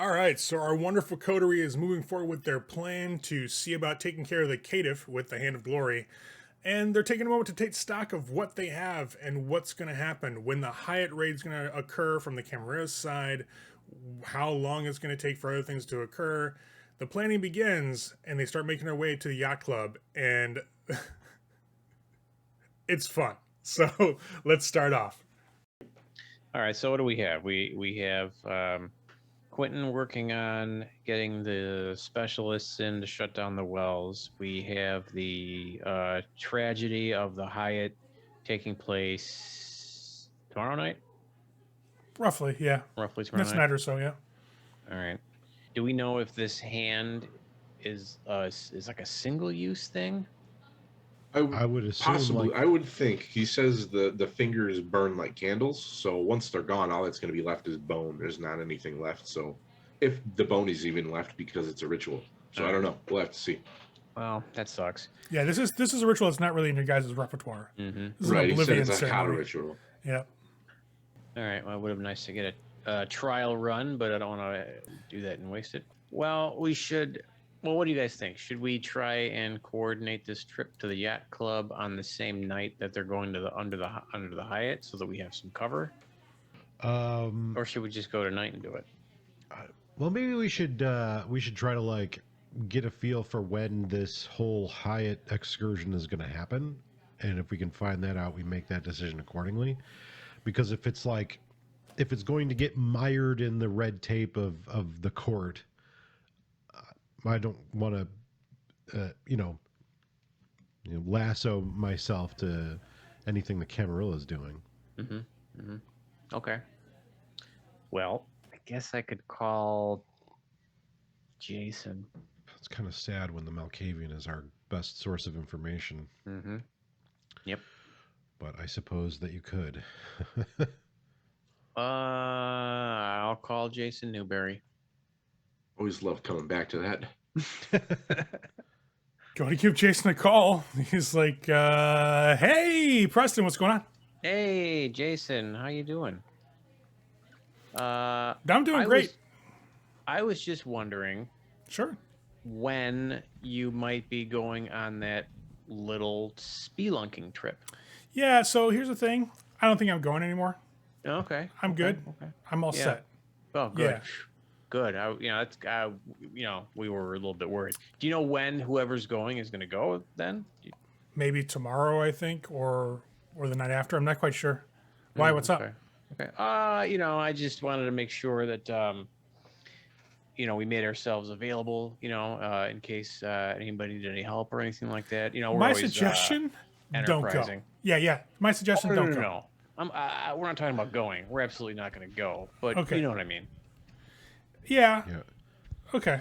All right, so our wonderful coterie is moving forward with their plan to see about taking care of the caitiff with the Hand of Glory. And they're taking a moment to take stock of what they have and what's going to happen when the Hyatt raid is going to occur from the Camarilla side, how long it's going to take for other things to occur. The planning begins, and they start making their way to the yacht club, and it's fun. So let's start off. All right, so what do we have? We have Quentin working on getting the specialists in to shut down the wells. We have the tragedy of the Hyatt taking place tomorrow night. Roughly, yeah. Roughly tomorrow Next night. night or so, yeah. All right. Do we know if this hand is like a single use thing? I would assume Possibly, like I would think. He says the fingers burn like candles, so once they're gone, all that's going to be left is bone. There's not anything left. So, if the bone is even left, because it's a ritual. So I don't know. We'll have to see. Well, that sucks. Yeah, this is a ritual that's not really in your guys' repertoire. Mm-hmm. This is Right, an he said Oblivion it's a Hecata ceremony. ritual. Yeah. All right. Well, it would have been nice to get a trial run, but I don't want to do that and waste it. Well, we should. Well, what do you guys think? Should we try and coordinate this trip to the yacht club on the same night that they're going to the under the Hyatt, so that we have some cover? Or should we just go tonight and do it? well, maybe we should try to like get a feel for when this whole Hyatt excursion is going to happen, and if we can find that out, we make that decision accordingly. Because if it's going to get mired in the red tape of the court, I don't want to, lasso myself to anything the Camarilla is doing. Mm-hmm. Mm-hmm. Okay. Well, I guess I could call Jason. It's kind of sad when the Malkavian is our best source of information. Mm-hmm. Yep. But I suppose that you could. I'll call Jason Newberry. Always love coming back to that. Go to give Jason a call. He's like, hey, Preston, what's going on? Hey, Jason, how you doing? I'm doing great. I was just wondering Sure. when you might be going on that little spelunking trip. Yeah, so here's the thing. I don't think I'm going anymore. Okay. I'm good. Okay. I'm all Yeah. set. Oh, good. Yeah. Good. We were a little bit worried. Do you know when whoever's going is going to go then? Maybe tomorrow, I think, or the night after. I'm not quite sure. Why? What's up? Okay. I just wanted to make sure that we made ourselves available, in case anybody needed any help or anything like that. We're My always, suggestion, don't go. enterprising. Yeah. My suggestion, don't go. No. We're not talking about going. We're absolutely not going to go. But Okay. you know what I mean. Yeah. Yeah. Okay.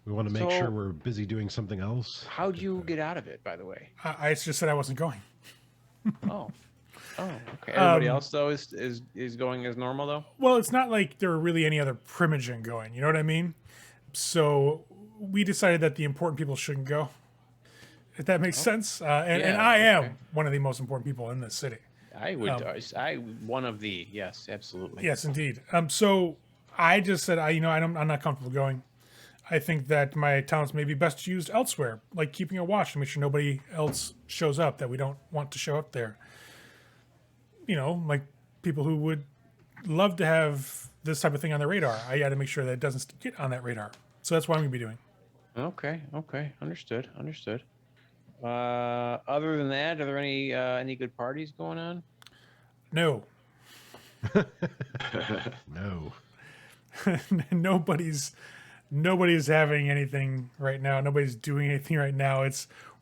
We want to make So- sure we're busy doing something else. How'd you get out of it, by the way? I just said I wasn't going. Oh, okay. Everybody else though is going as normal though. Well, it's not like there were really any other primogen going. You know what I mean? So we decided that the important people shouldn't go. If that makes sense. And I am okay. one of the most important people in this city. I would. One of the yes, absolutely. Yes, indeed. So I just said, I'm not comfortable going. I think that my talents may be best used elsewhere, like keeping a watch to make sure nobody else shows up that we don't want to show up there. Like people who would love to have this type of thing on their radar. I got to make sure that it doesn't get on that radar. So that's what I'm going to be doing. Okay. Understood. Other than that, are there any good parties going on? No. No. Nobody's having anything right now. Nobody's doing anything right now.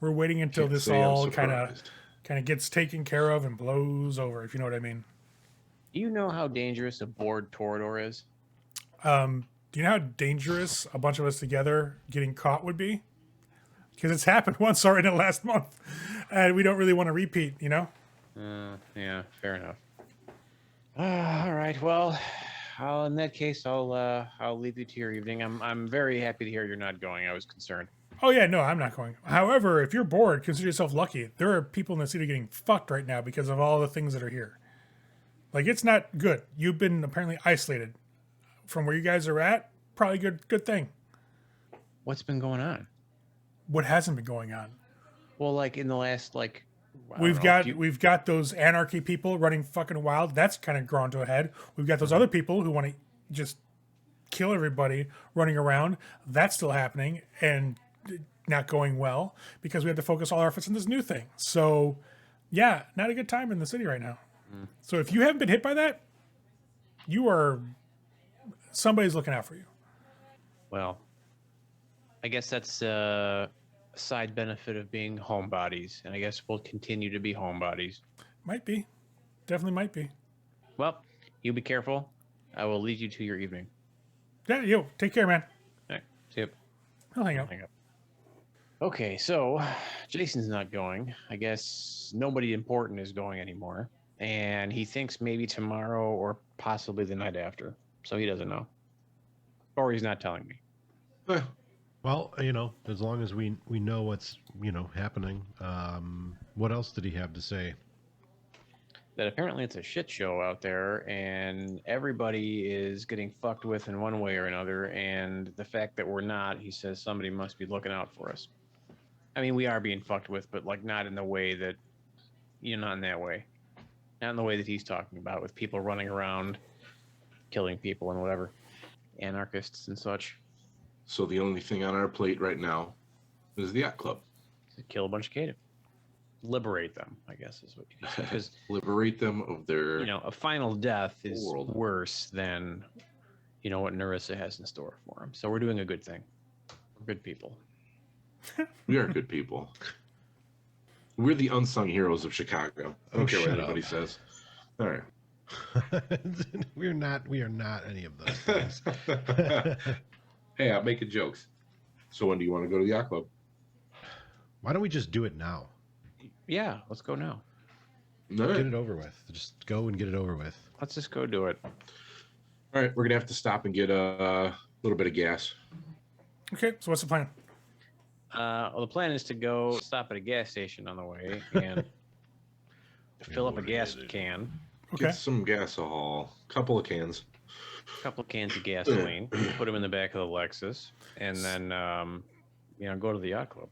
We're waiting until Can't this say I'm all kind surprised. of gets taken care of and blows over, if you know what I mean. Do you know how dangerous a bored Torador is? Do you know how dangerous a bunch of us together getting caught would be? Because it's happened once already in the last month, and we don't really want to repeat. Yeah, fair enough. All right. Well, in that case, I'll leave you to your evening. I'm very happy to hear you're not going. I was concerned. Oh yeah, no, I'm not going. However, if you're bored, consider yourself lucky. There are people in the city getting fucked right now because of all the things that are here. Like, it's not good. You've been apparently isolated from where you guys are at. probably good thing. What's been going on? What hasn't been going on? Well, like in the last I don't We've know, got few- we've got those anarchy people running fucking wild. That's kind of grown to a head. We've got those other people who want to just kill everybody running around. That's still happening and not going well because we have to focus all our efforts on this new thing. So, yeah, not a good time in the city right now. So if you haven't been hit by that, somebody's looking out for you. Well, I guess that's a side benefit of being homebodies, and I guess we'll continue to be homebodies. Might be. Definitely might be. Well, you be careful. I will lead you to your evening. Yeah, yo, take care, man. All right, see you. I'll hang out. Hang up. Okay, so Jason's not going. I guess nobody important is going anymore. And he thinks maybe tomorrow or possibly the night after. So he doesn't know. Or he's not telling me. Eh, Well, as long as we know what's happening. What else did he have to say? That apparently it's a shit show out there and everybody is getting fucked with in one way or another. And the fact that we're not, he says somebody must be looking out for us. I mean, we are being fucked with, but like not in the way that, not in that way. Not in the way that he's talking about with people running around, killing people and whatever. Anarchists and such. So the only thing on our plate right now is the yacht club. Kill a bunch of Cative. Liberate them, I guess is what you say. Because, Liberate them of their. a final death is World. worse than, what Nerissa has in store for him. So we're doing a good thing. We're good people. We are good people. We're the unsung heroes of Chicago. I don't care what shut anybody up. says. All right. We are not any of those things. Hey, I'm making jokes. So when do you want to go to the yacht club? Why don't we just do it now? Yeah, let's go now. All right. Get it over with. Just go and get it over with. Let's just go do it. All right, we're gonna have to stop and get a little bit of gas. Okay, so what's the plan? Well, the plan is to go stop at a gas station on the way and fill up a gas can, Okay. Get some gasohol, couple of cans. a couple of cans of gasoline, put them in the back of the Lexus, and then go to the yacht club.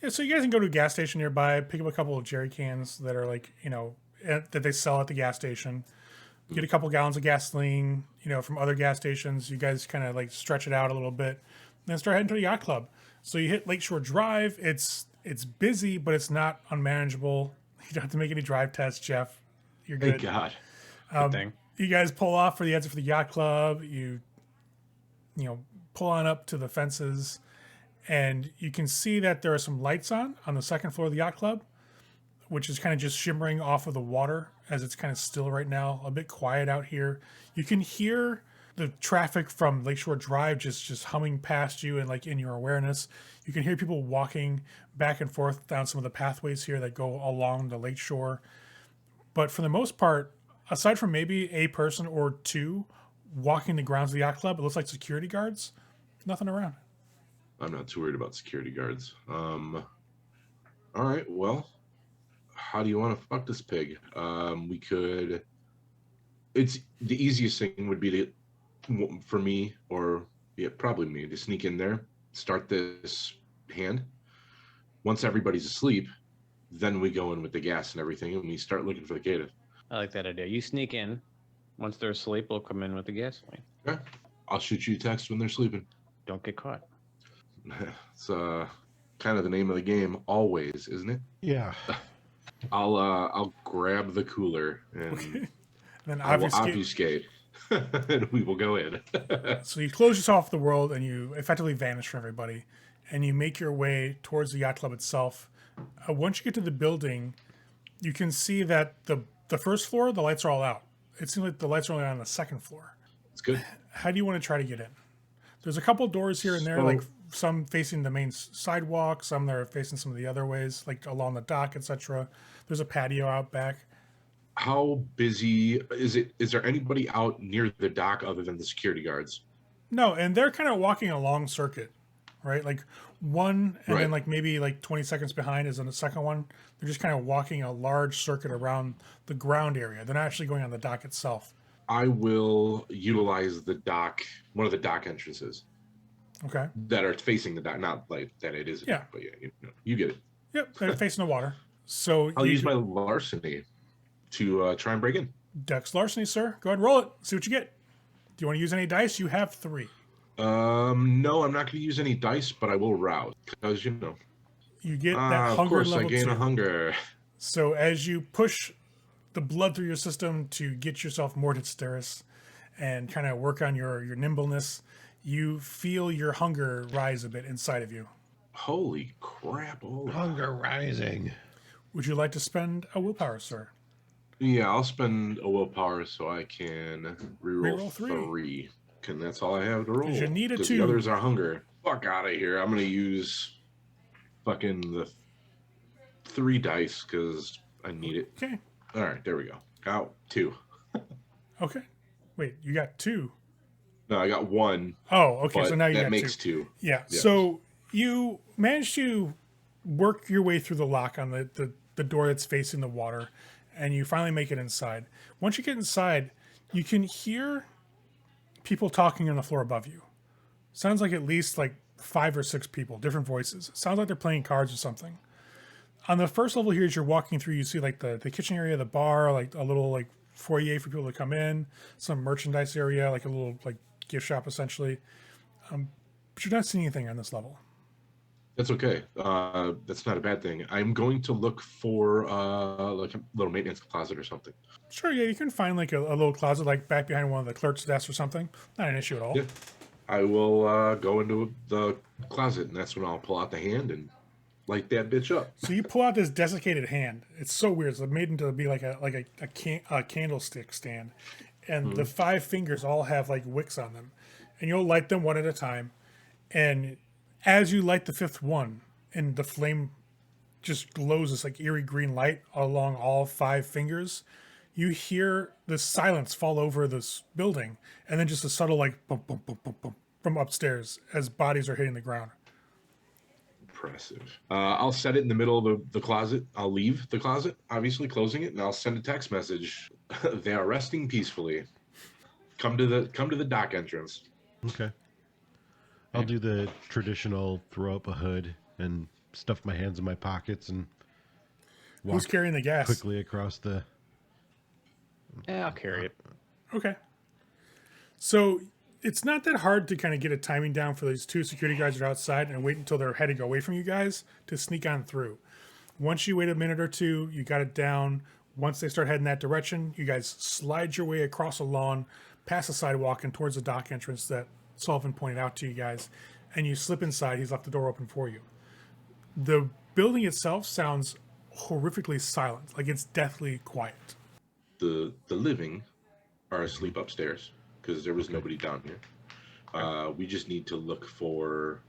Yeah, so you guys can go to a gas station nearby, pick up a couple of jerry cans that are that they sell at the gas station. Get a couple gallons of gasoline, from other gas stations. You guys kind of stretch it out a little bit, then start heading to the yacht club. So you hit Lakeshore Drive. It's busy, but it's not unmanageable. You don't have to make any drive tests, Jeff. You're good. Thank God. Good thing. You guys pull off for the exit for the yacht club. You pull on up to the fences, and you can see that there are some lights on the second floor of the yacht club, which is kind of just shimmering off of the water as it's kind of still right now, a bit quiet out here. You can hear the traffic from Lakeshore Drive just humming past you and in your awareness. You can hear people walking back and forth down some of the pathways here that go along the lakeshore. But for the most part, aside from maybe a person or two walking the grounds of the yacht club, it looks like security guards. Nothing around. I'm not too worried about security guards. All right, well, how do you want to fuck this pig? We could. It's the easiest thing would be for me, or probably me, to sneak in there, start this hand. Once everybody's asleep, then we go in with the gas and everything, and we start looking for the Cative. I like that idea. You sneak in. Once they're asleep, we'll come in with the gasoline. Okay. I'll shoot you a text when they're sleeping. Don't get caught. It's kind of the name of the game, always, isn't it? Yeah. I'll grab the cooler and Then I will obfuscate. obfuscate, and we will go in. So you close yourself off the world and you effectively vanish from everybody, and you make your way towards the yacht club itself. Once you get to the building, you can see that the first floor, the lights are all out. It seems like the lights are only on the second floor. It's good. How do you want to try to get in? There's a couple doors here and there, So- some facing the main sidewalk, some that are facing some of the other ways, along the dock, etc. There's a patio out back. How busy is it? Is there anybody out near the dock other than the security guards? No, and they're kind of walking a long circuit, right? One, and then Right. maybe 20 seconds behind is on the second one. They're just kind of walking a large circuit around the ground area. They're not actually going on the dock itself. I will utilize the dock, one of the dock entrances Okay. that are facing the dock. Not like that it is a Yeah. dock, but yeah, you get it. Yep. They're facing the water. So I'll you use do- my larceny to try and break in. Dex larceny, sir. Go ahead and roll it. See what you get. Do you want to use any dice? You have 3. No, I'm not going to use any dice, but I will rouse because You get that of hunger course I level gain 2. a hunger. So as you push the blood through your system to get yourself more dexterous and kind of work on your nimbleness, you feel your hunger rise a bit inside of you. Holy crap! Hold on. Hunger rising. Would you like to spend a willpower, sir? Yeah, I'll spend a willpower so I can reroll Reroll 3. 3. And that's all I have to roll. 'Cause you need a 'Cause 2. The others are hunger. Fuck out of here! I'm gonna use fucking the 3 dice because I need it. Okay. All right, there we go. Got 2. Okay. Wait, you got 2. No, I got 1. Oh, okay. But So now you that got makes 2. 2. Yeah. Yes. So you managed to work your way through the lock on the door that's facing the water, and you finally make it inside. Once you get inside, you can hear people talking on the floor above you. Sounds like at least like 5 or 6 people, different voices. Sounds like they're playing cards or something. On the first level here, as you're walking through, you see like the kitchen area, the bar, like a little like foyer for people to come in, some merchandise area, like a little like gift shop essentially. But you're not seeing anything on this level. That's okay. That's not a bad thing. I'm going to look for like a little maintenance closet or something. Sure, yeah, you can find like a little closet like back behind one of the clerk's desks or something. Not an issue at all. Yeah. I will go into the closet, and that's when I'll pull out the hand and light that bitch up. So you pull out this desiccated hand. It's so weird. It's made into be like a candlestick stand, and the 5 fingers all have like wicks on them, and you'll light them one at a time. And as you light the 5th one, and the flame just glows this like eerie green light along all 5 fingers, you hear the silence fall over this building, and then just a subtle like bump, bump, bump, bump, bump from upstairs as bodies are hitting the ground. Impressive. I'll set it in the middle of the closet. I'll leave the closet, obviously closing it, and I'll send a text message. They are resting peacefully. Come to the dock entrance. Okay. I'll do the traditional throw up a hood and stuff my hands in my pockets and walk Who's carrying the gas? quickly across the. Yeah, I'll carry it. Okay. So it's not that hard to kind of get a timing down for these 2 security guards that are outside and wait until they're heading away from you guys to sneak on through. Once you wait a minute or 2, you got it down. Once they start heading that direction, you guys slide your way across a lawn, past the sidewalk, and towards the dock entrance that Sullivan pointed out to you guys. And you slip inside. He's left the door open for you. The building itself sounds horrifically silent, like it's deathly quiet. The living are asleep upstairs because there was nobody down here. We just need to look for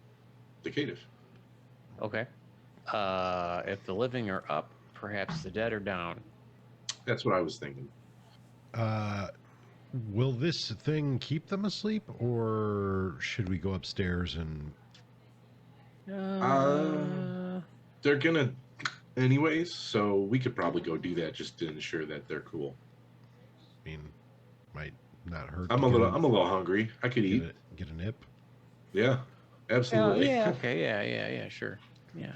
the cative. Okay. If the living are up, perhaps the dead are down. That's what I was thinking. Will this thing keep them asleep, or should we go upstairs and? They're gonna anyways, so we could probably go do that just to ensure that they're cool. I mean, might not hurt. I'm a little hungry. I could eat. Get a nip. Yeah, absolutely. Yeah. Okay. Yeah. Sure. Yeah.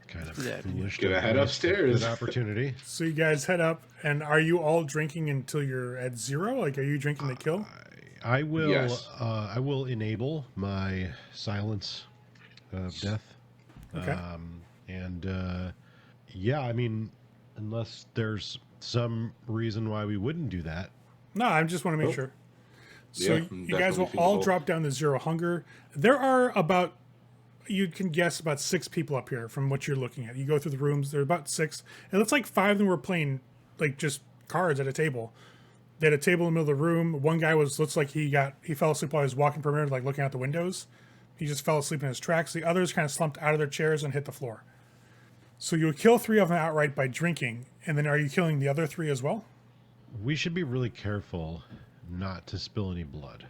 Kind of do that. foolish. Gonna to head miss upstairs. An opportunity. So you guys head up, and are you all drinking until you're at 0? Like, are you drinking to kill? I will. Yes. I will enable my silence of death. Okay. Yeah, I mean, unless there's some reason why we wouldn't do that. No, I just want to make sure. So Yeah, you guys will definitely all feasible. drop down to 0 hunger. There are about, you can guess, about 6 people up here from what you're looking at. You go through the rooms, there are about 6. It looks like 5 of them were playing like just cards at a table. They had a table in the middle of the room. One guy looks like he fell asleep while he was walking per minute, like looking out the windows. He just fell asleep in his tracks. The others kind of slumped out of their chairs and hit the floor. So you'll kill 3 of them outright by drinking, and then are you killing the other 3 as well? We should be really careful not to spill any blood.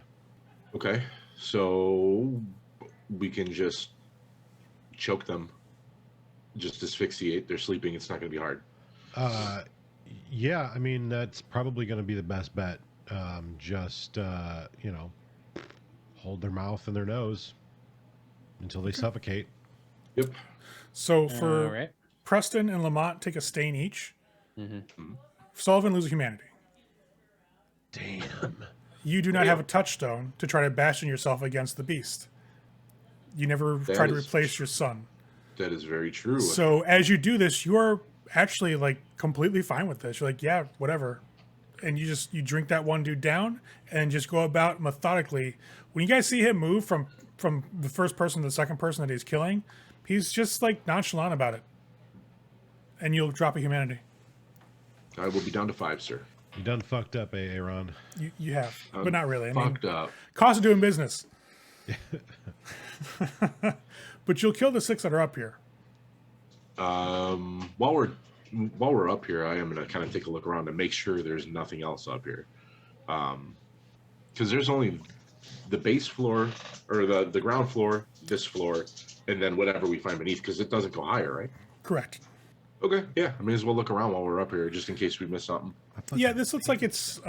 Okay, so we can just choke them, just asphyxiate. They're sleeping. It's not going to be hard. Yeah, I mean, that's probably going to be the best bet. just hold their mouth and their nose until they suffocate. Yep. So All for right. Preston and Lamont, take a stain each. Mm-hmm. Sullivan loses humanity. Damn. You do not have a touchstone to try to bastion yourself against the beast. You never That try to is replace your son. That is very true. So as you do this, you are actually like completely fine with this. You're like, yeah, whatever. And you drink that one dude down and just go about methodically. When you guys see him move from the first person to the second person that he's killing, he's just like nonchalant about it. And you'll drop a humanity. I will be down to 5, sir. You done fucked up, Aaron. You have, but not really. I mean, Fucked up. cost of doing business. But you'll kill the 6 that are up here. While we're up here, I am gonna kind of take a look around and make sure there's nothing else up here, because there's only the base floor or the ground floor, this floor, and then whatever we find beneath, because it doesn't go higher, right? Correct. Okay, yeah, I may as well look around while we're up here just in case we miss something. Yeah, this looks like it's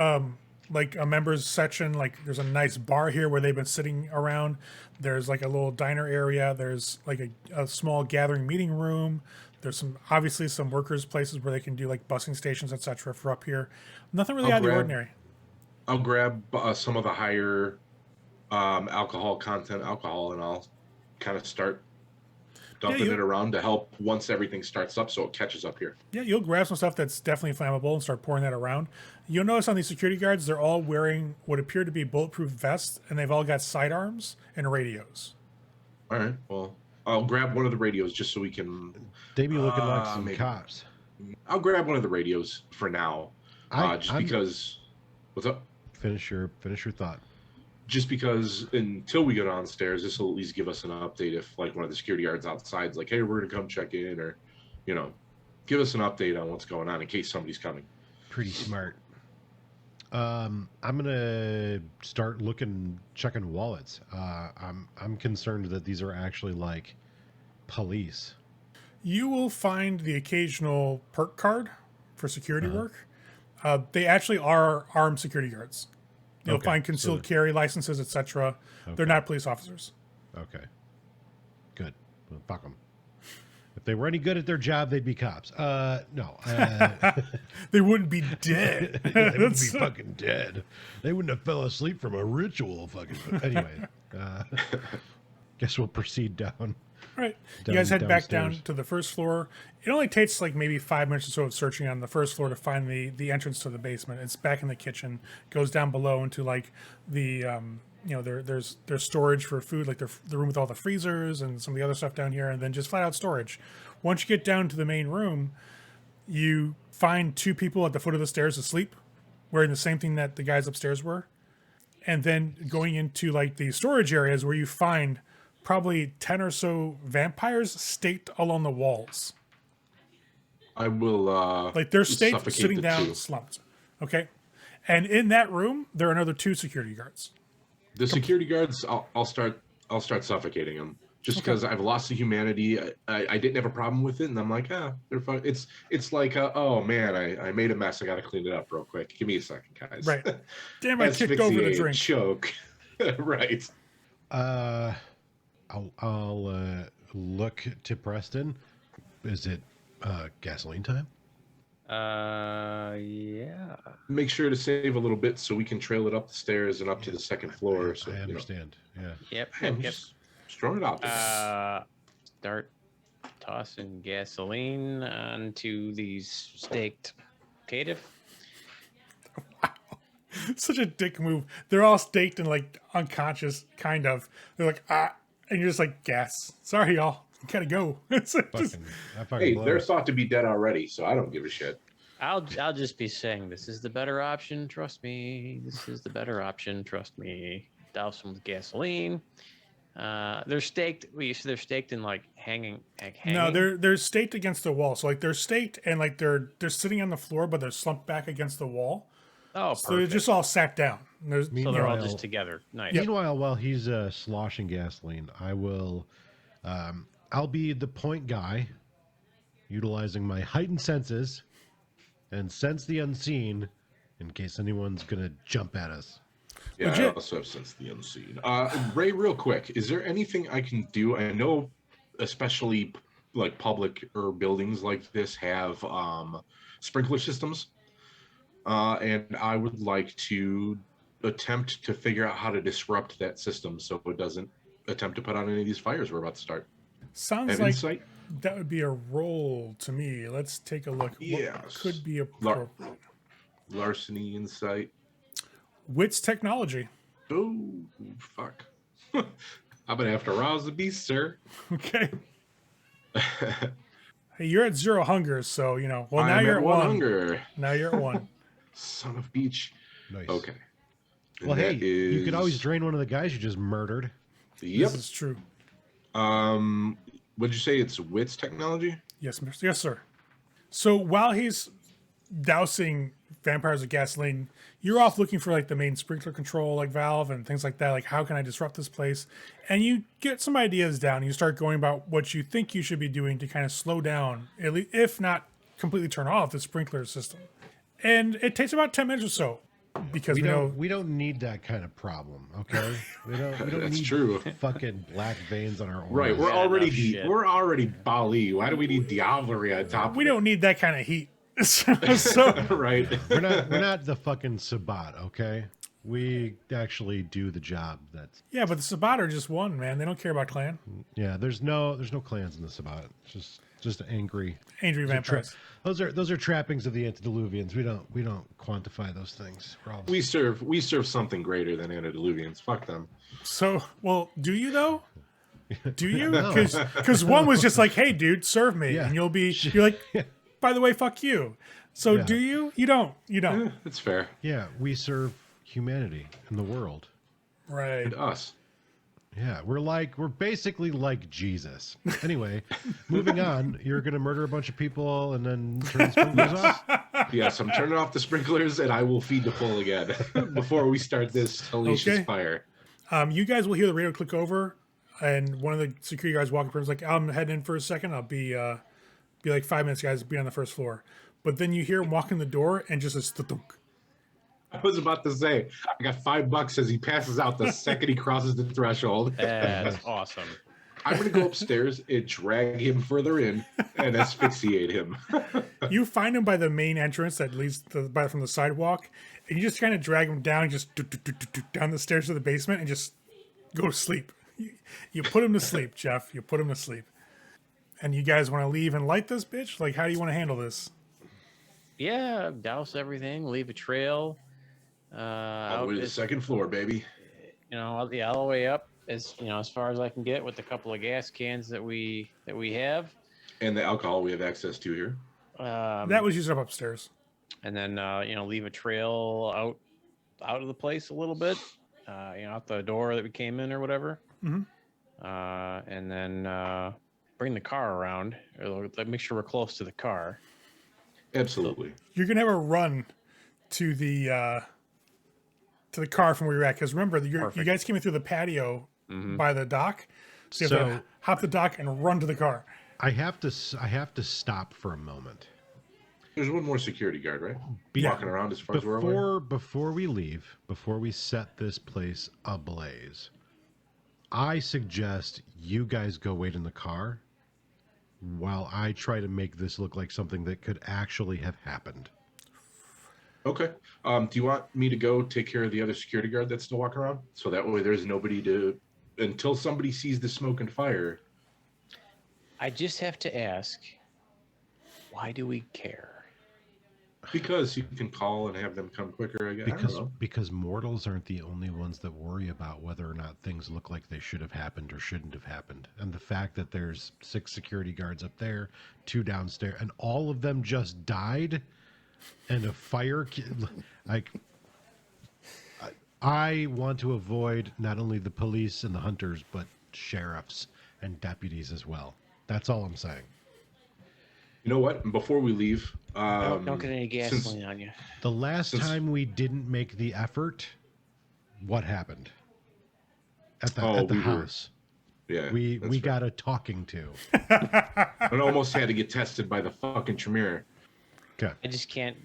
like a members section. Like there's a nice bar here where they've been sitting around. There's like a little diner area. There's like a small gathering meeting room. There's obviously some workers' places where they can do like busing stations, etc. for up here. Nothing really out of the ordinary. I'll grab some of the higher alcohol content alcohol, and I'll kind of start dumping it around to help once everything starts up so it catches up here. Yeah, you'll grab some stuff that's definitely flammable and start pouring that around. You'll notice on these security guards, they're all wearing what appear to be bulletproof vests, and they've all got sidearms and radios. All right, well, I'll grab one of the radios just so we can... They be looking like some cops. I'll grab one of the radios for now, because... What's up? Finish your thought. Just because until we get downstairs, this will at least give us an update if like one of the security guards outside's like, hey, we're gonna come check in, or give us an update on what's going on in case somebody's coming. Pretty smart. I'm gonna start checking wallets. I'm concerned that these are actually like police. You will find the occasional perk card for security work. They actually are armed security guards. You'll find concealed carry licenses, etc. Okay. They're not police officers. Okay. Good. Well, fuck them. If they were any good at their job, they'd be cops. No. They wouldn't be dead. They wouldn't be fucking dead. They wouldn't have fell asleep from a ritual fucking... Anyway. Guess we'll proceed down. All right. You guys head back down to the first floor. It only takes like maybe 5 minutes or so of searching on the first floor to find the entrance to the basement. It's back in the kitchen. Goes down below into like the there's storage for food, like the room with all the freezers and some of the other stuff down here, and then just flat out storage. Once you get down to the main room, you find 2 people at the foot of the stairs asleep, wearing the same thing that the guys upstairs were, and then going into like the storage areas where you find probably 10 or so vampires staked along the walls. I will like they're staked, sitting down, slumped. Okay, and in that room there are another 2 security guards. The security guards, I'll start suffocating them just because I've lost the humanity. I didn't have a problem with it, and I'm like, they're fine. It's like, oh man, I made a mess. I got to clean it up real quick. Give me a second, guys. Right. Damn, I kicked over the drink. Choke. Right. I'll look to Preston. Is it gasoline time? Yeah. Make sure to save a little bit so we can trail it up the stairs and up to the second floor. So I understand. Yeah. Yep. Just throwing it out there. Start tossing gasoline onto these staked caitiff. Wow. Such a dick move. They're all staked and like unconscious, kind of. They're like, and you're just like, gas. Sorry, y'all. Gotta go. Hey, they're thought to be dead already, so I don't give a shit. I'll just be saying this is the better option. Trust me. This is the better option. Trust me. Douse them with gasoline. They're staked. They're staked and like hanging. No, they're staked against the wall. So like they're staked and like they're sitting on the floor, but they're slumped back against the wall. Oh, so they're just all sat down. So they're all just together. Nice. Meanwhile, while he's sloshing gasoline, I will. I'll be the point guy, utilizing my heightened senses and sense the unseen in case anyone's gonna jump at us. Yeah, Legit. I also have Sense the Unseen. Ray, real quick, is there anything I can do? I know, especially like public or buildings like this have sprinkler systems, and I would like to attempt to figure out how to disrupt that system so it doesn't attempt to put out any of these fires we're about to start. Sounds Have like insight? that would be a roll to me. Let's take a look. What Yes. could be appropriate? Larceny, insight. Wits technology. Oh, fuck. I'm gonna have to rouse the beast, sir. Okay. Hey, you're at 0 hunger, so Well, now I'm you're at one 1. hunger. Now you're at 1. Son of beach. Nice. Okay. Well, And hey, that you could always is- drain one of the guys you just murdered. Yep. This is true. Would you say it's wits technology? Yes, yes, sir. So while he's dousing vampires with gasoline, you're off looking for like the main sprinkler control like valve and things like that. Like, how can I disrupt this place? And you get some ideas down. You start going about what you think you should be doing to kind of slow down, at least, if not completely turn off the sprinkler system. And it takes about 10 minutes or so because We don't need that kind of problem, okay? We don't That's need true. fucking black veins on our auras. Right, got enough shit. we're already Baali. Why do we need Diablerie on top? we of don't need that kind of heat. So it? Right. We're not the fucking Sabat, okay? We actually do the job. That's yeah, but the Sabat are just one, man. They don't care about clan. yeah. There's no clans in the Sabat. It's just angry. Angry vampires. Those are trappings of the antediluvians. We don't quantify those things. We're all- We serve something greater than antediluvians. Fuck them. So, well, do you though? Do you? No. Because one was just like, "Hey, dude, serve me," Yeah. and you're like, "By the way, fuck you." So, Yeah. do you? You don't. You don't. Eh, it's fair. yeah, we serve humanity and the world. Right. And us. Yeah, we're basically like Jesus. Anyway, moving on. You're gonna murder a bunch of people and then turn the sprinklers off. Yes, I'm turning off the sprinklers and I will feed the full again before we start this hellacious Okay. fire. You guys will hear the radio click over, and one of the security guys walking through is like, "I'm heading in for a second. I'll be like 5 minutes, guys. Be on the first floor." But then you hear him walk in the door, and just a thunk. I was about to say, I got $5 as he passes out the second he crosses the threshold. That's awesome. I'm going to go upstairs and drag him further in and asphyxiate him. You find him by the main entrance that leads from the sidewalk, and you just kind of drag him down, just down the stairs to the basement, and just go to sleep. You put him to sleep, Jeff. You put him to sleep. And you guys want to leave and light this bitch? Like, how do you want to handle this? Yeah, douse everything, leave a trail. All the way to the second floor, baby. All the way up as as far as I can get with the couple of gas cans that we have. And the alcohol we have access to here. That was used up upstairs. And then leave a trail out of the place a little bit, out the door that we came in or whatever. Mhm. And then bring the car around, or make sure we're close to the car. Absolutely. You're gonna have a run to the car from where you're at, because remember, you Perfect. guys came in through the patio by the dock, so you have to So- hop the dock and run to the car. I have to stop for a moment. There's one more security guard, right? Be- Walking around as far as we're aware. Before we leave, before we set this place ablaze, I suggest you guys go wait in the car while I try to make this look like something that could actually have happened. Okay. Do you want me to go take care of the other security guard that's still walking around? So that way there's nobody until somebody sees the smoke and fire. I just have to ask, why do we care? Because you can call and have them come quicker, I guess. I don't know. Because mortals aren't the only ones that worry about whether or not things look like they should have happened or shouldn't have happened. And the fact that there's 6 security guards up there, 2 downstairs, and all of them just died, and a fire, like, I want to avoid not only the police and the hunters, but sheriffs and deputies as well. That's all I'm saying. You know what? Before we leave, Don't get any gasoline on you. The last time we didn't make the effort, what happened? At the we were- house. Yeah, We that's right. got a talking to. It almost had to get tested by the fucking Tremere. Okay. I just can't.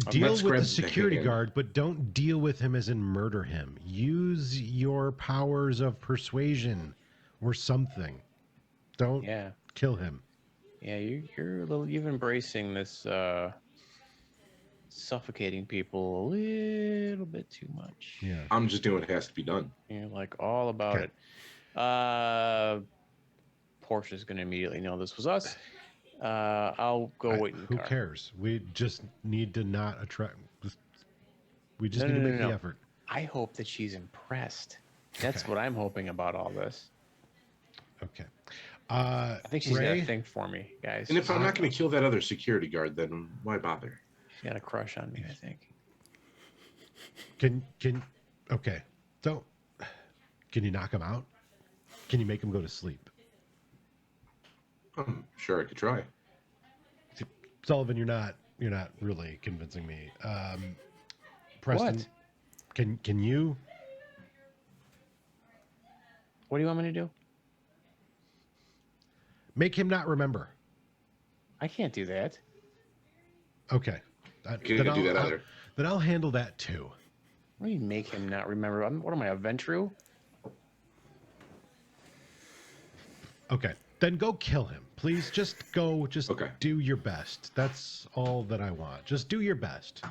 Deal Let's with grab the the security hand. guard, but don't deal with him as in murder him. Use your powers of persuasion or something. Don't Yeah. kill him. Yeah, you're a little. You've embracing this suffocating people a little bit too much. Yeah. I'm just doing what has to be done. You're like all about Okay. it. Portia's gonna immediately know this was us. I'll go wait in the Who car. cares? We just need to not attract. We just No, need no, to no, make no. the effort. I hope that she's impressed. That's Okay. what I'm hoping about all this. Okay. I think she's got Ray, a thing for me, guys. And if I'm not going to kill that other security guard, then why bother? She's got a crush on me, I think. can okay. So, can you knock him out? Can you make him go to sleep? I'm sure I could try. Sullivan, you're not really convincing me. Preston, What? can you? What do you want me to do? Make him not remember. I can't do that. Okay. Can't do that either. Then I'll handle that too. What do you make him not remember? What am I, a Ventru? Okay. Then go kill him. Please just go, Okay. do your best. That's all that I want. Just do your best.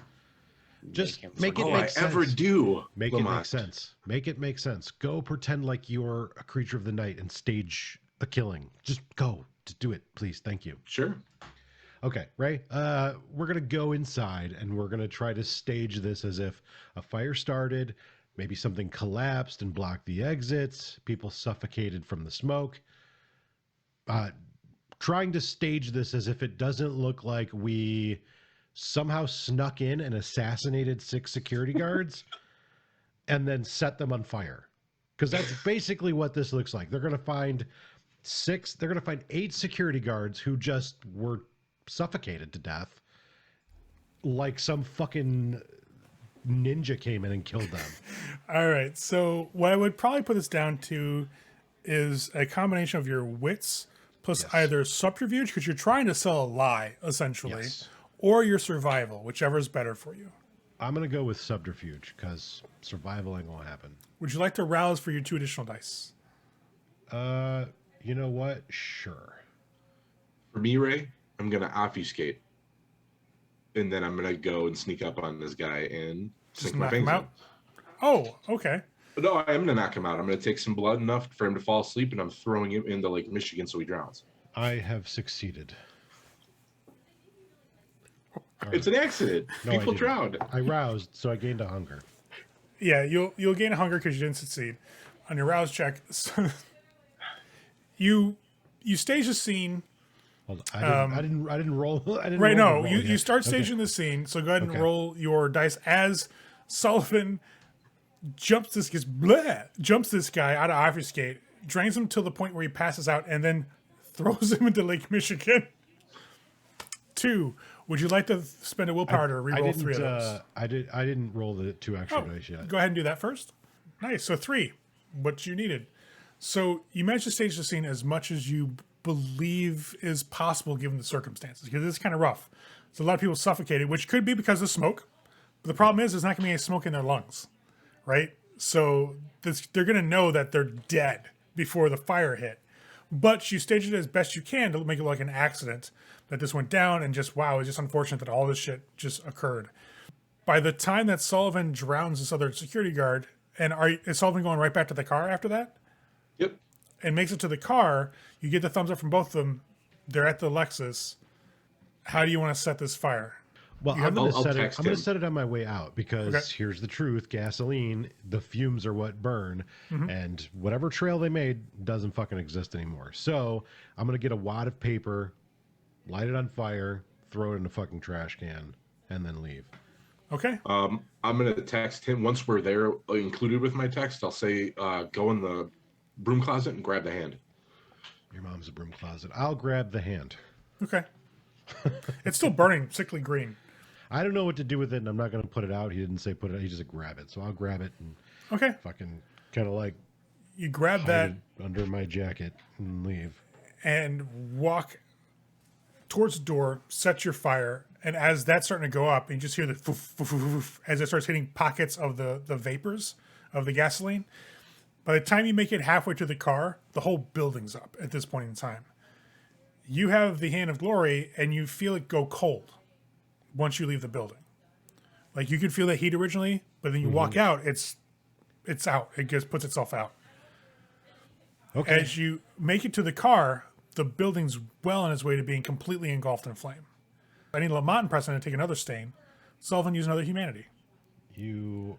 Just him make it All make I sense. ever do. Make it Lamont. make sense. Make it make sense. Go pretend like you're a creature of the night and stage a killing. Just go. Just do it, please. Thank you. Sure. Okay, Ray, we're going to go inside and we're going to try to stage this as if a fire started, maybe something collapsed and blocked the exits, people suffocated from the smoke. Trying to stage this as if it doesn't look like we somehow snuck in and assassinated 6 security guards and then set them on fire. Because that's basically what this looks like. They're going to find 8 security guards who just were suffocated to death, like some fucking ninja came in and killed them. All right. So what I would probably put this down to is a combination of your wits plus Yes. either subterfuge, because you're trying to sell a lie, essentially, Yes. or your survival, whichever is better for you. I'm gonna go with subterfuge because survival ain't gonna happen. Would you like to rouse for your 2 additional dice? You know what? Sure. For me, Ray, I'm going to obfuscate. And then I'm going to go and sneak up on this guy and Just sink my knock him fangs in. out? Oh, okay. But no, I am going to knock him out. I'm going to take some blood enough for him to fall asleep, and I'm throwing him into Lake Michigan so he drowns. I have succeeded. It's an accident. No, I People didn't. drowned. I roused, so I gained a hunger. Yeah, you'll gain a hunger because you didn't succeed on your rouse check. So you stage the scene. Hold on. I didn't roll. I didn't Right, roll no, the roll you yet. start Okay. staging the scene. So go ahead and Okay. roll your dice as Sullivan jumps this guy out of obfuscate, drains him to the point where he passes out, and then throws him into Lake Michigan. 2. Would you like to spend a willpower to I re-roll 3 of didn't. those? I didn't roll the 2 extra Oh, dice yet. go ahead and do that first. Nice. So 3, what you needed. So you managed to stage the scene as much as you believe is possible given the circumstances, because it's kind of rough. So a lot of people suffocated, which could be because of smoke. But the problem is there's not going to be any smoke in their lungs, right? So they're going to know that they're dead before the fire hit. But you stage it as best you can to make it like an accident that this went down, and just, wow, it's just unfortunate that all this shit just occurred. By the time that Sullivan drowns this other security guard, and is Sullivan going right back to the car after that? Yep. And makes it to the car, you get the thumbs up from both of them. They're at the Lexus. How do you want to set this fire? Well, You have- I'm going to I'll set it. text I'm going to him. set it on my way out because Okay. here's the truth: gasoline, the fumes are what burn, and whatever trail they made doesn't fucking exist anymore. So I'm going to get a wad of paper, light it on fire, throw it in a fucking trash can, and then leave. Okay. I'm going to text him. Once we're there, included with my text, I'll say, go in the broom closet and grab the hand. Your mom's a broom closet. I'll grab the hand. Okay. It's still burning, sickly green. I don't know what to do with it, and I'm not going to put it out. He didn't say put it out. He just said grab it. So I'll grab it and Okay. fucking kind of like You grab hide that it under my jacket and leave. and walk towards the door, set your fire, And as that's starting to go up, you just hear the foof, foof, foof, foof, as it starts hitting pockets of the vapors of the gasoline. By the time you make it halfway to the car, the whole building's up at this point in time. You have the Hand of Glory, and you feel it go cold once you leave the building. Like, you could feel the heat originally, but then you walk out, it's out. It just puts itself out. Okay. As you make it to the car, the building's well on its way to being completely engulfed in flame. I need Lamont and Preston to take another stain. Sullivan use another humanity. You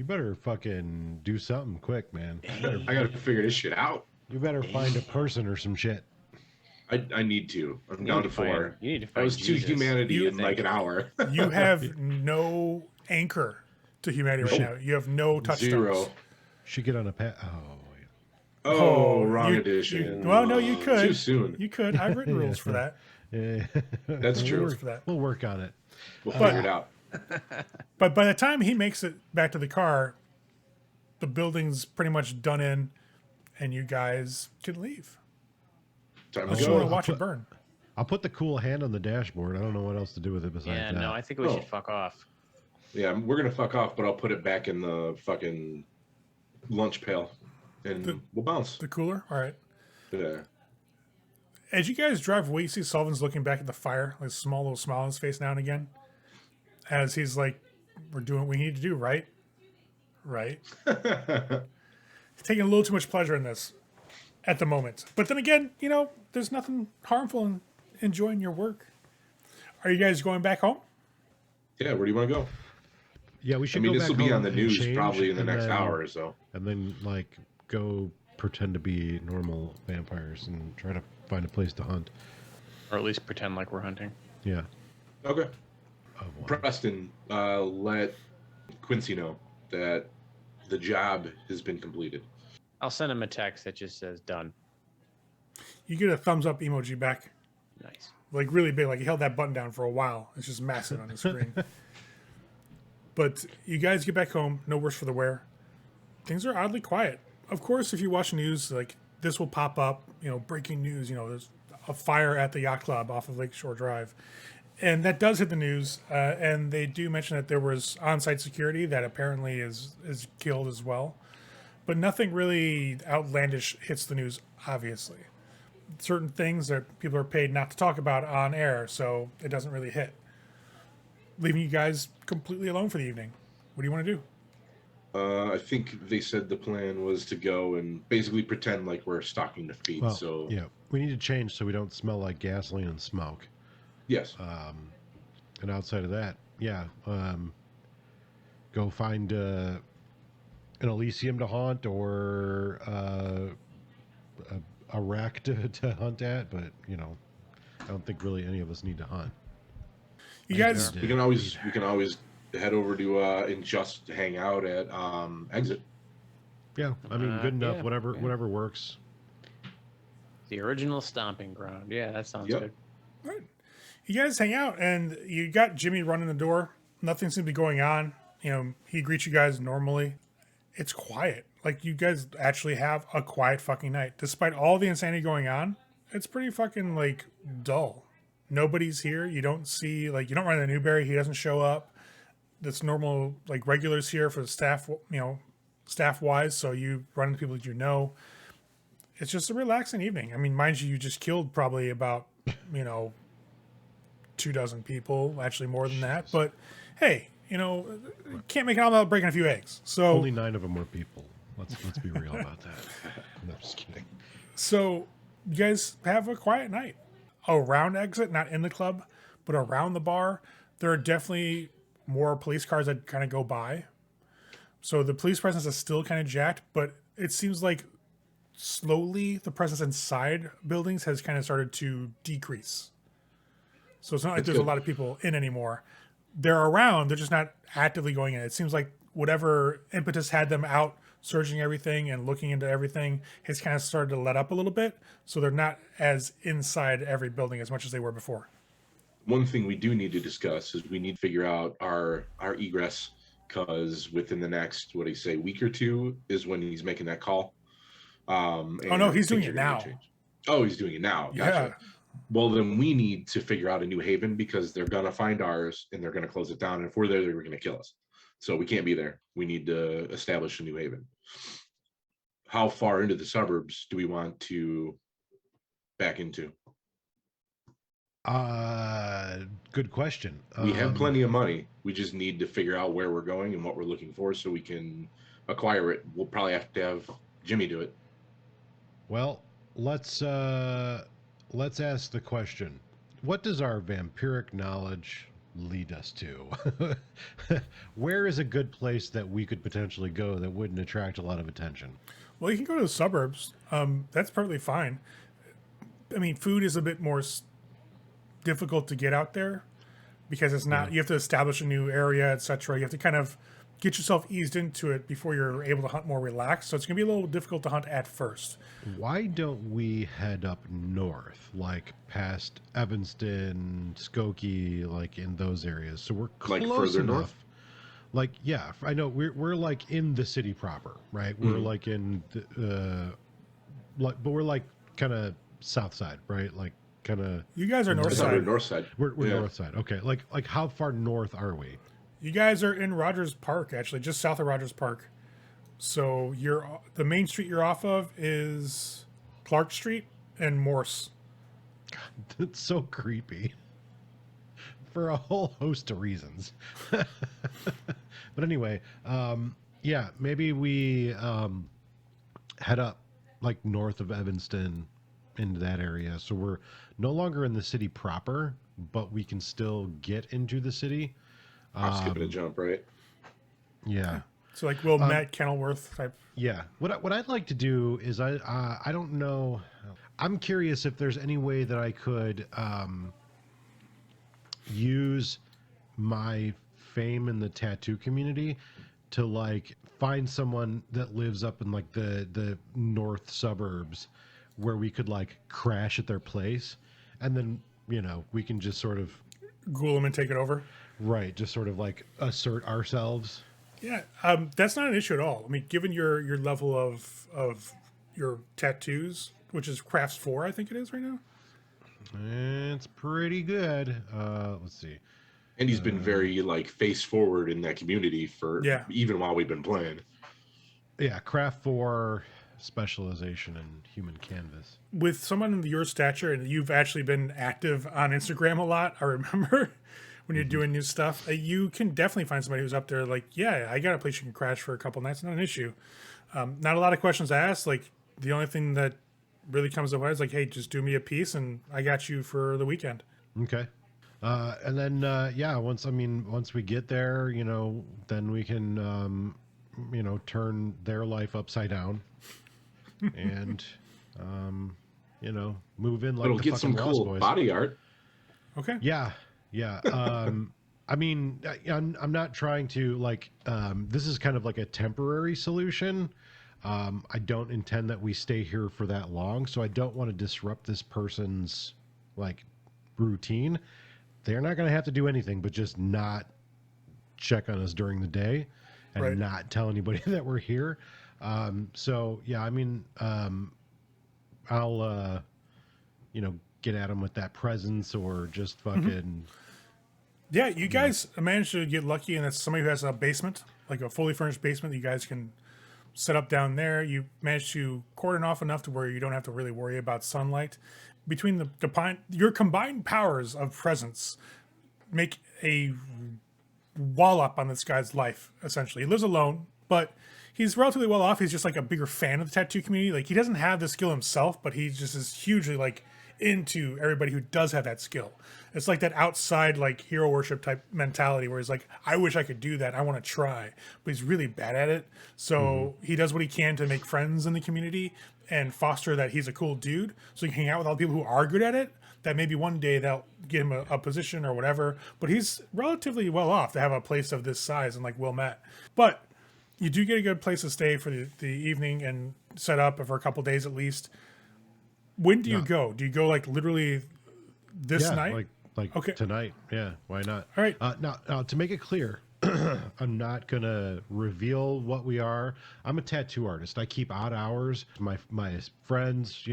better fucking do something quick, man. I gotta figure this shit out. You better find a person or some shit. I need to. I'm down to 4. You need to I find was 2 Jesus. humanity in like an hour. You have no anchor to humanity right now. You have no touchstones. 0. Should get on a pat. Oh, wait. Oh, wrong edition. Well, no, you could. Too soon. You could. I've written rules for that. That's true. Rules for that. We'll work on it. We'll figure it out. But by the time he makes it back to the car, the building's pretty much done in, and you guys can leave. Time I to just want to go. watch it burn. I'll put the cool hand on the dashboard. I don't know what else to do with it besides Yeah, that. no, I think we should fuck off. Yeah, we're gonna fuck off, but I'll put it back in the fucking lunch pail, and we'll bounce. The cooler? All right. Yeah. As you guys drive away, you see Sullivan's looking back at the fire, like a small little smile on his face now and again. As he's like, we're doing what we need to do, right? Right. He's taking a little too much pleasure in this at the moment. But then again, there's nothing harmful in enjoying your work. Are you guys going back home? Yeah, where do you want to go? Yeah, we I should mean, go this back will be home on the and news change, probably in the and next then- hour or so. And then, like, go pretend to be normal vampires and try to find a place to hunt. Or at least pretend like we're hunting. Yeah. Okay. Of one. Preston, let Quincy know that the job has been completed. I'll send him a text that just says done. You get a thumbs up emoji back. Nice. Like really big, like he held that button down for a while. It's just massive on the screen. But you guys get back home, no worse for the wear. Things are oddly quiet. Of course, if you watch news, like this will pop up, breaking news, there's a fire at the yacht club off of Lakeshore Drive. And that does hit the news, and they do mention that there was on-site security that apparently is killed as well. But nothing really outlandish hits the news, obviously. Certain things that people are paid not to talk about on air, so it doesn't really hit. Leaving you guys completely alone for the evening. What do you want to do? I think they said the plan was to go and basically pretend like we're stocking the feet. Well, so yeah, we need to change so we don't smell like gasoline and smoke. yes, And outside of that, go find an Elysium to haunt or a rack to hunt at. But I don't think really any of us need to hunt. You guys, we can always head over to and just hang out at exit. Yeah, I mean, good enough. yeah, Whatever works. The original stomping ground. Yeah, that sounds Yep. good. right. You guys hang out, and you got Jimmy running the door. Nothing seems to be going on. He greets you guys normally. It's quiet. Like, you guys actually have a quiet fucking night. Despite all the insanity going on, it's pretty fucking, like, dull. Nobody's here. You don't see, like, you don't run into Newberry. He doesn't show up. That's normal, like, regulars here for the staff, staff-wise. So you run into people that you know. It's just a relaxing evening. I mean, mind you, you just killed probably about, 24 people, actually more than that. But, hey, can't make it all about breaking a few eggs. So Only 9 of them were people. Let's be real about that. No, just kidding. So you guys have a quiet night. Around exit, not in the club, but around the bar, there are definitely more police cars that kind of go by. So the police presence is still kind of jacked, but it seems like slowly the presence inside buildings has kind of started to decrease. So it's not like That's there's good. a lot of people in anymore. They're around, they're just not actively going in. It seems like whatever impetus had them out searching everything and looking into everything has kind of started to let up a little bit. So they're not as inside every building as much as they were before. One thing we do need to discuss is we need to figure out our egress, because within the next week or two is when he's making that call. Oh no, he's doing it now. Oh, he's doing it now. Gotcha. Well, then we need to figure out a new haven because they're gonna find ours and they're gonna close it down. And if we're there, they're gonna kill us. So we can't be there. We need to establish a new haven. How far into the suburbs do we want to back into? Good question. We have plenty of money. We just need to figure out where we're going and what we're looking for so we can acquire it. We'll probably have to have Jimmy do it. Well, let's ask the question. What does our vampiric knowledge lead us to? Where is a good place that we could potentially go that wouldn't attract a lot of attention? Well, you can go to the suburbs. That's perfectly fine. I mean, food is a bit more difficult to get out there because it's not. You have to establish a new area, etc. You have to kind of get yourself eased into it before you're able to hunt more relaxed. So it's going to be a little difficult to hunt at first. Why don't we head up north, like past Evanston, Skokie, like in those areas? So we're close Like further enough. north? Like, yeah, I know we're like in the city proper, right? We're like in the, but we're like kind of south side, right? Like kind of. You guys are north I thought we were side. north side. We're Yeah. north side. Okay, like how far north are we? You guys are in Rogers Park, actually, just south of Rogers Park. So the main street you're off of is Clark Street and Morse. It's so creepy for a whole host of reasons. But anyway, yeah, maybe we head up like north of Evanston into that area. So we're no longer in the city proper, but we can still get into the city. I'll skip it a jump, right? Yeah. So like Wilmette, Kenilworth type. Yeah. What I'd like to do is I don't know. I'm curious if there's any way that I could use my fame in the tattoo community to like find someone that lives up in like the north suburbs where we could like crash at their place, and then we can just sort of Ghoul them and take it over. just sort of like assert ourselves. Yeah, that's not an issue at all. I mean, given your level of your tattoos, which is crafts 4, I think it is right now. It's pretty good. Let's see. And he's been very like face forward in that community for even while we've been playing. Yeah, craft 4 specialization in human canvas. With someone of your stature, and you've actually been active on Instagram a lot, I remember when you're doing new stuff, you can definitely find somebody who's up there like, yeah, I got a place you can crash for a couple nights, not an issue. Not a lot of questions asked. Like, the only thing that really comes to mind is like, hey, just do me a piece and I got you for the weekend. Okay. And then, once we get there, then we can, turn their life upside down and, move in like It'll the get fucking some Lost cool Boys. body art. Okay. Yeah. Yeah. I'm not trying to like, this is kind of like a temporary solution. I don't intend that we stay here for that long, so I don't want to disrupt this person's like routine. They're not going to have to do anything but just not check on us during the day and not tell anybody that we're here. So yeah, I'll get at them with that presence or just fucking. Yeah, you guys managed to get lucky, and it's somebody who has a basement, like a fully furnished basement that you guys can set up down there. You managed to cordon off enough to where you don't have to really worry about sunlight. Between your combined powers of presence make a wall up on this guy's life, essentially. He lives alone, but he's relatively well off. He's just like a bigger fan of the tattoo community. Like, he doesn't have the skill himself, but he just is hugely like into everybody who does have that skill. It's like that outside like hero worship type mentality where he's like, I wish I could do that. I want to try, but he's really bad at it. So he does what he can to make friends in the community and foster that he's a cool dude. So he can hang out with all the people who are good at it, that maybe one day they'll get him a position or whatever. But he's relatively well off to have a place of this size and like Wilmette. But you do get a good place to stay for the evening and set up for a couple days at least. When do you go? Do you go like literally this night? Like okay. Tonight. Yeah, why not? All right. Now to make it clear, I'm not gonna reveal what we are. I'm a tattoo artist. I keep odd hours. My friends,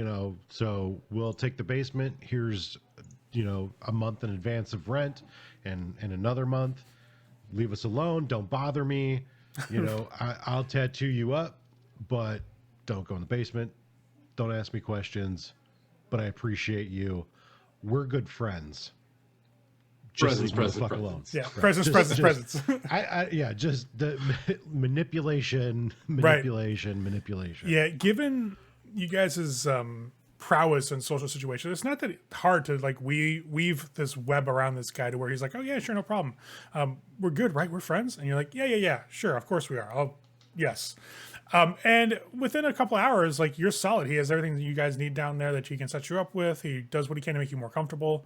so we'll take the basement. Here's, a month in advance of rent, and another month. Leave us alone. Don't bother me. I'll tattoo you up, but don't go in the basement. Don't ask me questions. But I appreciate you. We're good friends. Presents, leave me the fuck presents. alone. Yeah, Right. presents. Just the manipulation. Yeah, given you guys' prowess in social situations, it's not that hard to like weave this web around this guy to where he's like, oh yeah, sure, no problem. We're good, right? We're friends, and you're like, yeah, sure, of course we are. Yes. And within a couple hours, like you're solid. He has everything that you guys need down there that he can set you up with. He does what he can to make you more comfortable,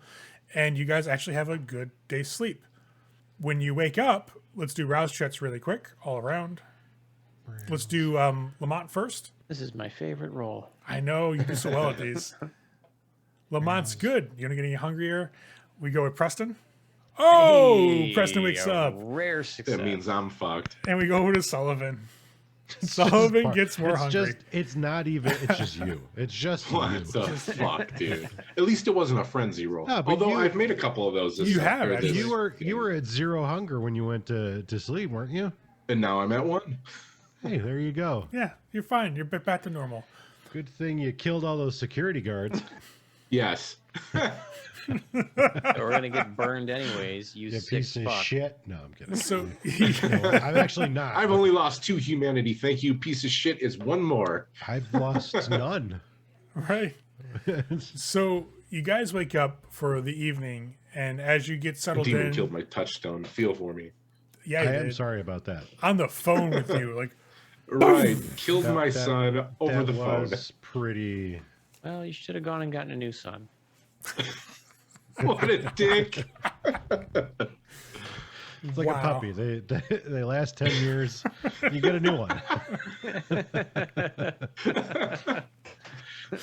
and you guys actually have a good day's sleep. When you wake up, let's do rouse checks really quick, all around. Let's do Lamont first. This is my favorite role. I know you do so well at these. Lamont's good. You gonna get any hungrier? We go with Preston. Oh, Hey, Preston wakes a up, Rare success. That means I'm fucked. and we go over to Sullivan. Sullivan gets more hungry. It's not even. It's just you. It's just What you. the fuck, dude? At least it wasn't a frenzy roll. No, but Although you- I've made a couple of those. You have, or this- You were at 0 hunger when you went to sleep, weren't you? and now I'm at 1. Hey, there you go. Yeah, you're fine. You're back to normal. Good thing you killed all those security guards. Yes. We're gonna get burned anyways. You You sick piece of fuck. shit. No, I'm kidding. So No, I'm actually not. I've only lost 2 humanity. Thank you, piece of shit. Is 1 more. I've lost none. right. So you guys wake up for the evening, and as you get The settled demon in, killed my touchstone. Feel for me. yeah, I you am did. sorry about that. On the phone with you, like Right. Killed my That- son over that the phone. was pretty. Well, you should have gone and gotten a new son. What a dick. It's like Wow. a puppy. They last 10 years. You get a new one.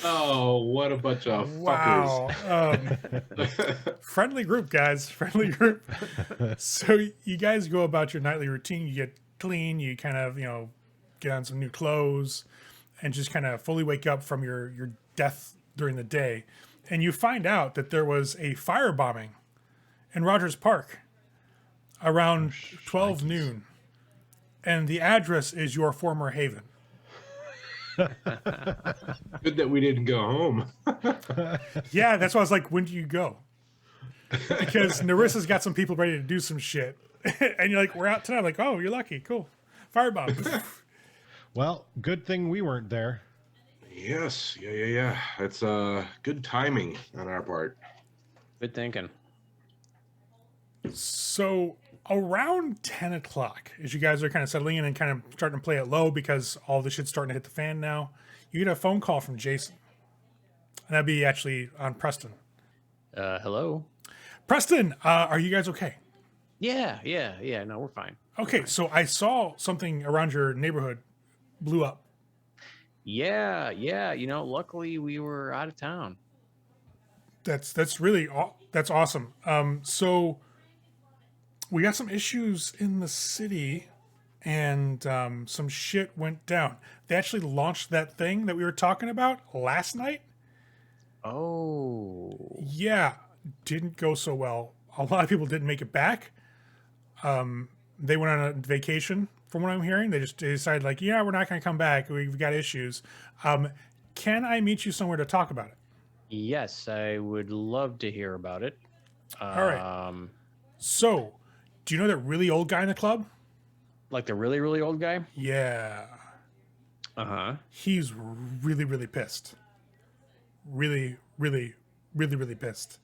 Oh, what a bunch of wow. Friendly group, guys. Friendly group. So you guys go about your nightly routine. You get clean. You kind of, get on some new clothes and just kind of fully wake up from your death during the day. And you find out that there was a firebombing in Rogers Park around 12 noon. And the address is your former haven. Good that we didn't go home. Yeah, that's why I was like, when do you go? Because Nerissa's got some people ready to do some shit. And you're like, we're out tonight. I'm like, oh, you're lucky. Cool. Firebomb. Well, good thing we weren't there. Yes. Yeah. It's good timing on our part. Good thinking. So around 10 o'clock, as you guys are kind of settling in and kind of starting to play it low because all the shit's starting to hit the fan now, you get a phone call from Jason. And that'd be actually on Preston. Hello. Preston, are you guys okay? Yeah. No, we're fine. Okay, so I saw something around your neighborhood blew up. Yeah. Luckily we were out of town. That's really that's awesome. So we got some issues in the city, and some shit went down. They actually launched that thing that we were talking about last night. Oh. Yeah, didn't go so well. A lot of people didn't make it back. They went on a vacation, from what I'm hearing. They decided, like, yeah, we're not going to come back. We've got issues. Can I meet you somewhere to talk about it? Yes, I would love to hear about it. All right. So, do you know that really old guy in the club? Like the really, really old guy? Yeah. Uh-huh. He's really, really pissed. Really, really, really, really pissed.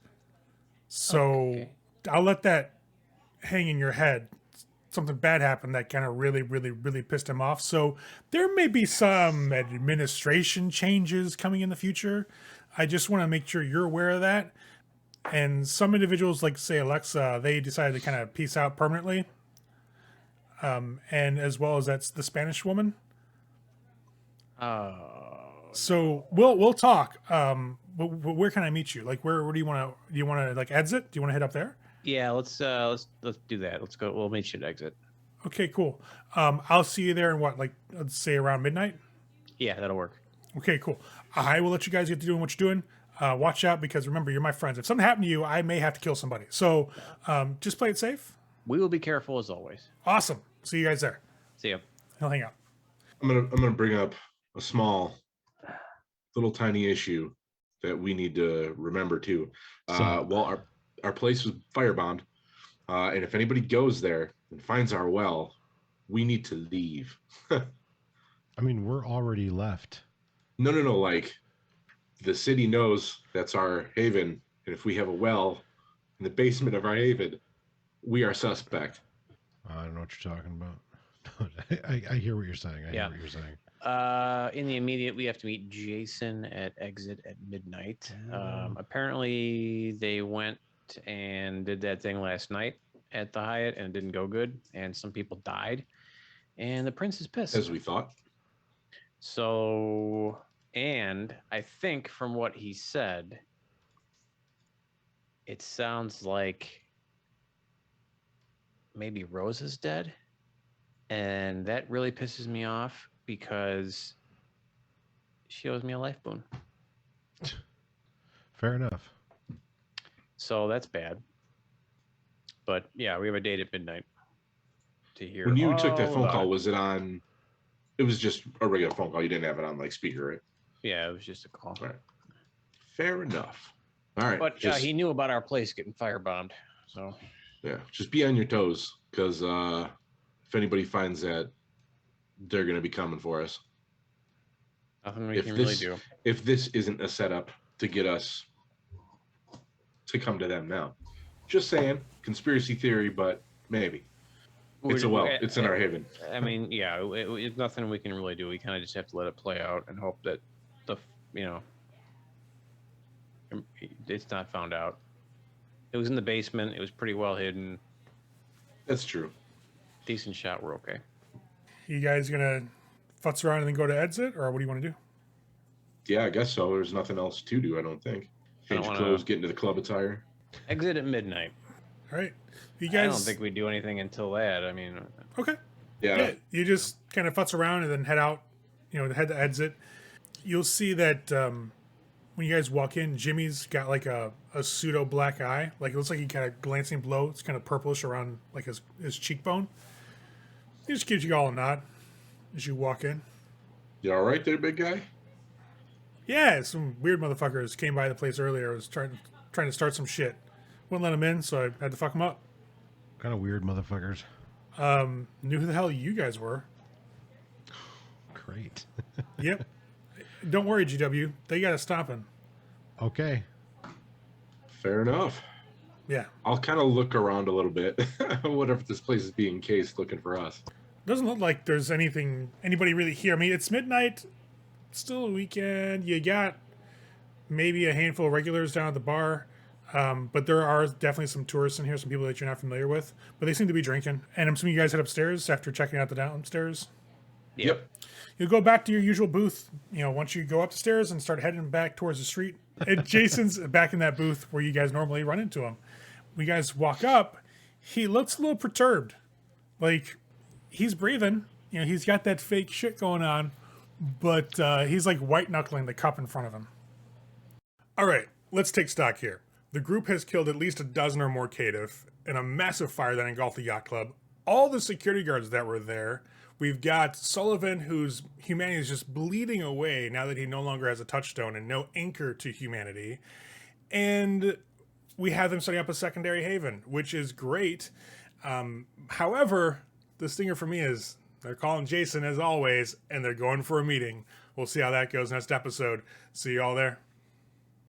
So Okay. I'll let that hang in your head. Something bad happened that kind of really, really, really pissed him off. So there may be some administration changes coming in the future. I just want to make sure you're aware of that. And some individuals, like say Alexa, they decided to kind of peace out permanently. And as well as that's the Spanish woman. So we'll talk. Where can I meet you? Like, where do you want to? Do you want to like exit? Do you want to head up there? Yeah, let's do that. Let's go. We'll meet you at exit. Okay, cool. I'll see you there in what, like, let's say around midnight? Yeah, that'll work. Okay, cool. I will let you guys get to doing what you're doing. Watch out because remember, you're my friends. If something happened to you, I may have to kill somebody. So just play it safe. We will be careful as always. Awesome. See you guys there. See ya. He'll hang out. I'm gonna bring up a small, little tiny issue that we need to remember too. Well, our place was firebombed, and if anybody goes there and finds our well, we need to leave. I mean, we're already left. No. Like, the city knows that's our haven, and if we have a well in the basement of our haven, we are suspect. I don't know what you're talking about. I hear what you're saying. I hear what you're saying. In the immediate, we have to meet Jason at exit at midnight. Apparently, they went and did that thing last night at the Hyatt, and it didn't go good, and some people died, and the prince is pissed. As we thought. So, and I think from what he said, it sounds like maybe Rose is dead. And that really pisses me off because she owes me a life boon. Fair enough. So that's bad. But yeah, we have a date at midnight to hear. When you took that phone about call, it. was it on? It was just a regular phone call. You didn't have it on like speaker, right? Yeah, it was just a call. All right. Fair enough. All right. But he knew about our place getting firebombed. So yeah, just be on your toes because if anybody finds that, they're going to be coming for us. nothing we can really do. If this isn't a setup to get us to come to them now. Just saying, conspiracy theory, but maybe. It's it's in our haven. I mean, yeah, it's nothing we can really do. We kind of just have to let it play out and hope that it's not found out. It was in the basement. It was pretty well hidden. That's true. Decent shot. We're okay. You guys gonna futz around and then go to exit, or what do you want to do? Yeah, I guess so. There's nothing else to do, I don't think. Change clothes, get into the club attire. Exit at midnight. All right. You guys. I don't think we do anything until that. I mean, Okay. Yeah. You just kind of futz around and then head out. Head to exit. You'll see that when you guys walk in, Jimmy's got like a pseudo black eye. Like it looks like he kind of glancing below. It's kind of purplish around like his cheekbone. He just gives you all a nod as you walk in. You all right there, big guy? Yeah, some weird motherfuckers came by the place earlier. I was trying to start some shit. Wouldn't let them in, so I had to fuck them up. Kind of weird motherfuckers. Knew who the hell you guys were. Great. Yep. Don't worry, GW. They got us stopping. Okay. Fair enough. Yeah. I'll kind of look around a little bit. What if this place is being cased looking for us? Doesn't look like there's anybody really here. I mean, it's midnight. Still a weekend. You got maybe a handful of regulars down at the bar. But there are definitely some tourists in here, some people that you're not familiar with. But they seem to be drinking. And I'm assuming you guys head upstairs after checking out the downstairs. Yep. You'll go back to your usual booth, once you go up the stairs and start heading back towards the street. And Jason's back in that booth where you guys normally run into him. When you guys walk up, he looks a little perturbed. Like, he's breathing. He's got that fake shit going on. But he's like white-knuckling the cup in front of him. All right, let's take stock here. The group has killed at least a dozen or more caitiff in a massive fire that engulfed the yacht club. All the security guards that were there. We've got Sullivan, whose humanity is just bleeding away now that he no longer has a touchstone and no anchor to humanity. And we have them setting up a secondary haven, which is great. However, the stinger for me is they're calling Jason as always, and they're going for a meeting. We'll see how that goes next episode. See you all there.